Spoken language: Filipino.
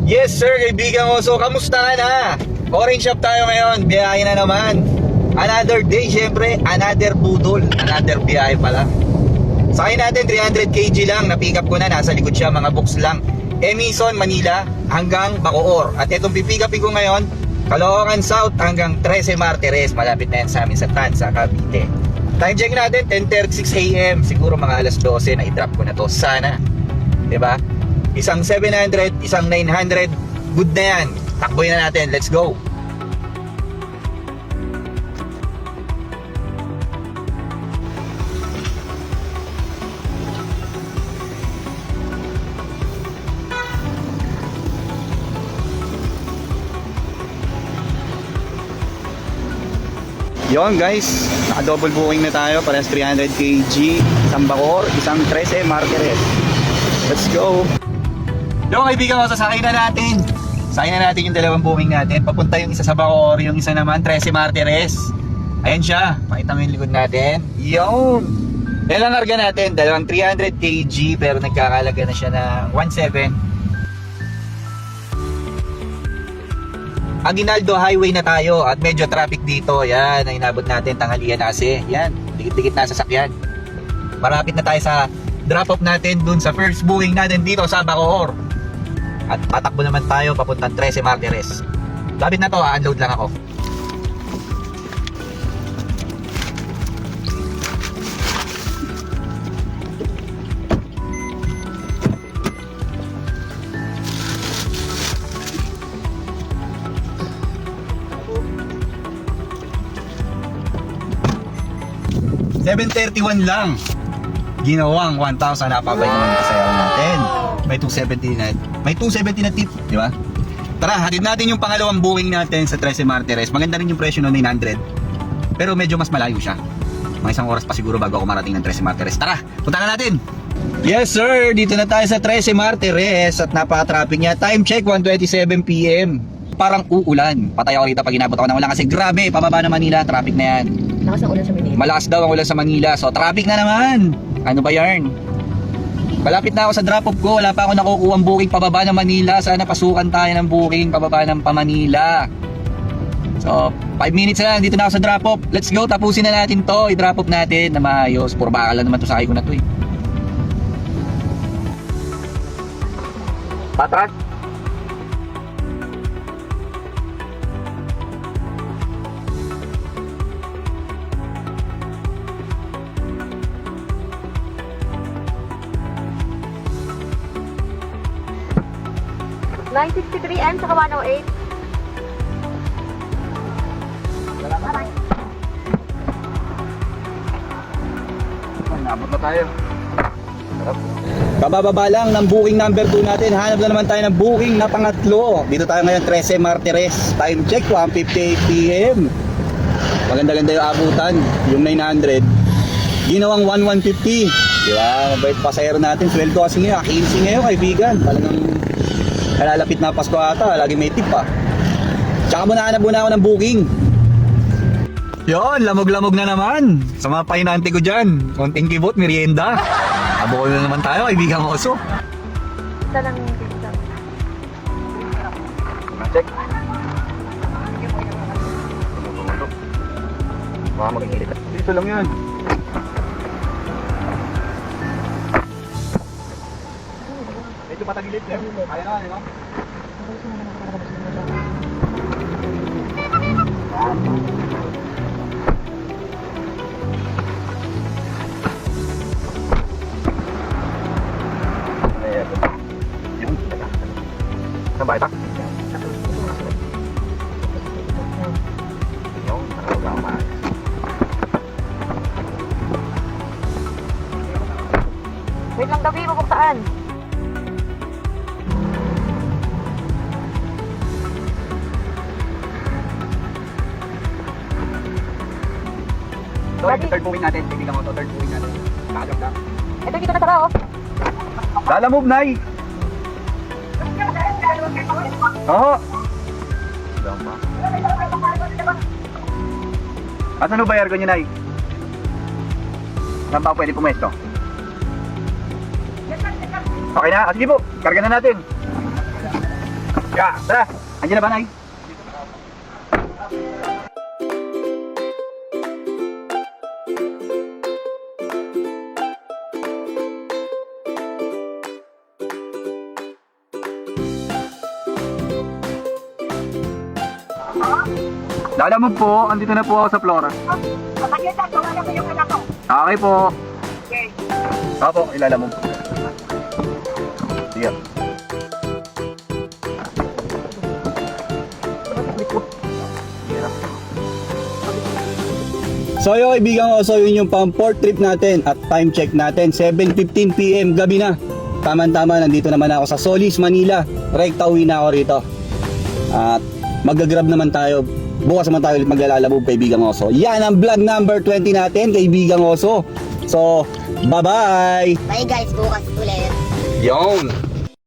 Yes sir, kaibigan ko. So, kamusta ka na? Orange shop tayo ngayon. Biyahe na naman. Another day, syempre. Another budol. Another biyahe pala. Sakay natin, 300 kg lang. Na-pick up ko na. Nasa likod siya, mga books lang. Emison, Manila hanggang Bacoor. At itong pipick upin ko ngayon, Caloocan South hanggang 13 Martires. Malapit na yan sa amin sa Tanza, Cavite. Time check natin, 10:36 AM. Siguro mga alas 12 na i-drop ko na to. Sana. Diba? Isang 700, isang 900. Good na yan. Takboy na natin. Let's go. Yon guys, naka-double booking na tayo. Parehas 300 kg. Isang Bacoor, isang 13 Martires. Let's go. Yung kaibigan ko, sasakay na natin. Sakay na natin yung dalawang booking natin. Papunta yung isa sa Bacoor, yung isa naman 13 Martires. Ayan siya. Pakita mo yung likod natin. Yun. Yan lang karga natin. Dalawang 300 kg pero nagkakalaga na siya ng 1.7. Aguinaldo Highway na tayo at medyo traffic dito. Yan, ang inabot natin tanghalian na kasi. Yan, dikit-dikit na sasakyan. Marapit na tayo sa drop-off natin dun sa first booking natin dito sa Bacoor. At patakbo naman tayo papuntang 13 Martires. Lapit na to, unload lang ako. $731 lang. Ginawang 1,000. Napabay naman yung kasayaw natin. May 270 na. May 270 na tip, di ba? Tara, hatid natin yung pangalawang booking natin sa 13 Martires. Maganda rin yung presyo ng 900. Pero medyo mas malayo siya. Mga isang oras pa siguro bago ako marating ng 13 Martires. Tara, punta na natin. Yes sir, dito na tayo sa 13 Martires at napaka-traffic niya. Time check 1:27 PM. Parang uulan. Patay ako rito pag inabot ako ng ulan kasi grabe, pababa na Manila, traffic na yan. Lakas ng ulan sa Manila. Malakas daw ang ulan sa Manila. So traffic na naman. Ano ba yarn? Malapit na ako sa drop off ko. Wala pa ako nakukuha ang booking pababa ng Manila. Sana pasukan tayo ng booking pababa ng Manila. So 5 minutes na lang. Dito na ako sa drop off. Let's go. Tapusin na natin to. I-drop off natin na maayos. Puro bakal lang naman to. Sakay ko na to eh. Patras. M saka 108. Nabot na tayo. Kabababa lang ng booking number 2 natin. Hanap na naman tayo ng booking na pangatlo. Dito tayo ngayon 13 Martires. Time check 1:58 PM. Maganda-ganda yung abutan. Yung 900 ginawang 1,150. Diba? Mabait pasahero natin. Sweldo kasi ngayon 15 ngayon kaibigan. Talagang kalalapit na Pasko ata. Lagi may tip pa. Tsaka muna ako ng booking. Yon, lamog-lamog na naman. Sa mga pahinante ko dyan. Konting kibot, merienda. Abol na naman tayo, kaibigan ko oso. Isa lang yung pizza. Check. Baka magigilid. Dito lang yan. Medyo patagilid yan. Kaya na, di ba? Saan ba ito? Yung nakagama. Wait lang gabi, mabuktaan. So, ito third booking natin. Tignan mo ito, third booking natin. Nakagam na. Ito dito na tara oh. Lala move, Nay! Oo. Asan ho ba yung niyo, Nay? Saan ba pwede pumesto? Okay na? Sige po, karga na natin. Yeah, tara. Andiyan na ba, Nay? Lalamog po, andito na po ako sa Flora. Kapagyan, gawa na yung anak ko. Okay po. Okay. Opo, ilalamog. Sige. So yung kaibigan ko, so yun yung pang-port trip natin at time check natin, 7:15 PM gabi na. Tama-tama, nandito naman ako sa Solis, Manila. Rekta uwi na ako rito. At mag-grab naman tayo. Bukas naman tayo ulit maglalalabog, kaibigan Oso. Yan ang vlog number 20 natin, kaibigan Oso. So, bye-bye! Bye guys, bukas ulit. Yon!